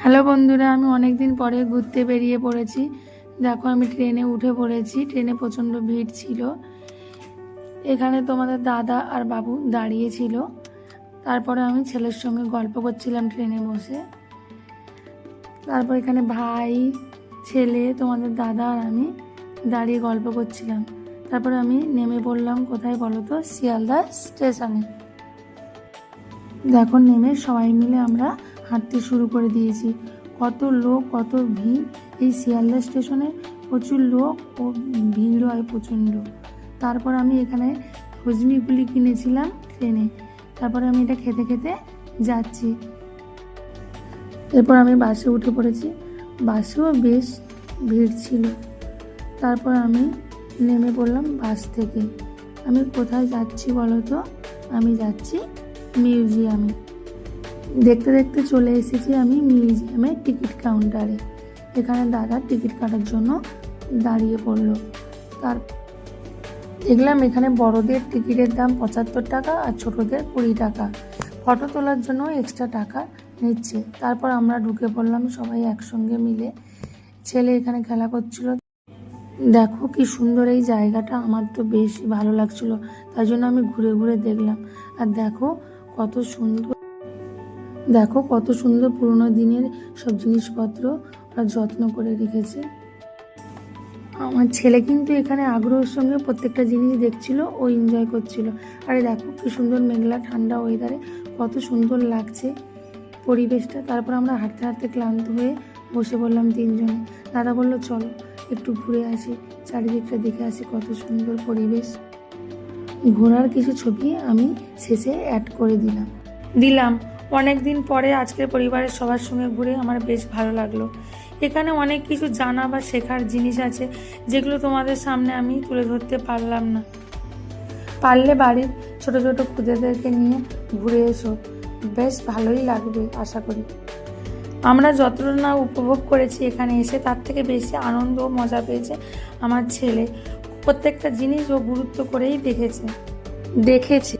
Hello বন্ধুরা, আমি অনেক দিন পরে ঘুরতে বেরিয়ে পড়েছি। দেখো, আমি ট্রেনে উঠে পড়েছি। ট্রেনে প্রচণ্ড ভিড় ছিল। এখানে তোমাদের দাদা আর বাবু দাঁড়িয়ে ছিল। তারপরে আমি ছেলের সঙ্গে গল্প করছিলাম ট্রেনে বসে। তারপর এখানে ভাই, ছেলে, তোমাদের দাদা আর আমি দাঁড়িয়ে গল্প করছিলাম। তারপরে আমি নেমে পড়লাম কোথায় বলো তো, শিয়ালদা স্টেশনে। দেখো, নেমে সবাই মিলে আমরা হাঁটতে শুরু করে দিয়েছি। কত লোক, কত ভিড়! এই শিয়ালদা স্টেশনে প্রচুর লোক ও ভিড় হয় প্রচণ্ড। তারপর আমি এখানে হজমিগুলি কিনেছিলাম ট্রেনে। তারপরে আমি এটা খেতে খেতে যাচ্ছি। এরপর আমি বাসে উঠে পড়েছি। বাসেও বেশ ভিড় ছিল। তারপর আমি নেমে পড়লাম বাস থেকে। আমি কোথায় যাচ্ছি বলো তো? আমি যাচ্ছি মিউজিয়ামে। দেখতে দেখতে চলে এসেছি আমি মিউজিয়ামের টিকিট কাউন্টারে। এখানে দাদা টিকিট কাটার জন্য দাঁড়িয়ে পড়লো। তার দেখলাম এখানে বড়দের টিকিটের দাম 75 টাকা আর ছোটদের 20 টাকা। ফটো তোলার জন্য এক্সট্রা টাকা নিচ্ছে। তারপর আমরা ঢুকে পড়লাম সবাই একসঙ্গে মিলে। ছেলে এখানে খেলা করছিল। দেখো কি সুন্দর এই জায়গাটা, আমার তো বেশি ভালো লাগছিল, তাই জন্য আমি ঘুরে ঘুরে দেখলাম। আর দেখো কত সুন্দর, দেখো কত সুন্দর পুরোনো দিনের সব জিনিসপত্র ওরা যত্ন করে রেখেছে। আমার ছেলে কিন্তু এখানে আগ্রহের সঙ্গে প্রত্যেকটা জিনিস দেখছিল ও এনজয় করছিল। আরে দেখো কি সুন্দর মেঘলা ঠান্ডা ওয়েদারে কত সুন্দর লাগছে পরিবেশটা। তারপর আমরা হাঁটতে হাঁটতে ক্লান্ত হয়ে বসে পড়লাম তিনজনে। দাদা বলল চলো একটু ঘুরে আসি, চারিদিকটা দেখে আসি, কত সুন্দর পরিবেশ। ঘোরার কিছু ছবি আমি শেষে অ্যাড করে দিলাম। অনেক দিন পরে আজকের পরিবারের সবার সঙ্গে ঘুরে আমার বেশ ভালো লাগলো। এখানে অনেক কিছু জানা বা শেখার জিনিস আছে যেগুলো তোমাদের সামনে আমি তুলে ধরতে পারলাম না। পারলে বাড়ির ছোট ছোট খুদেদেরকে নিয়ে ঘুরে এসো, বেশ ভালোই লাগবে আশা করি। আমরা যতটা না উপভোগ করেছি এখানে এসে, তার থেকে বেশি আনন্দ ও মজা পেয়েছে আমার ছেলে। প্রত্যেকটা জিনিস ও গুরুত্ব করেই দেখেছে।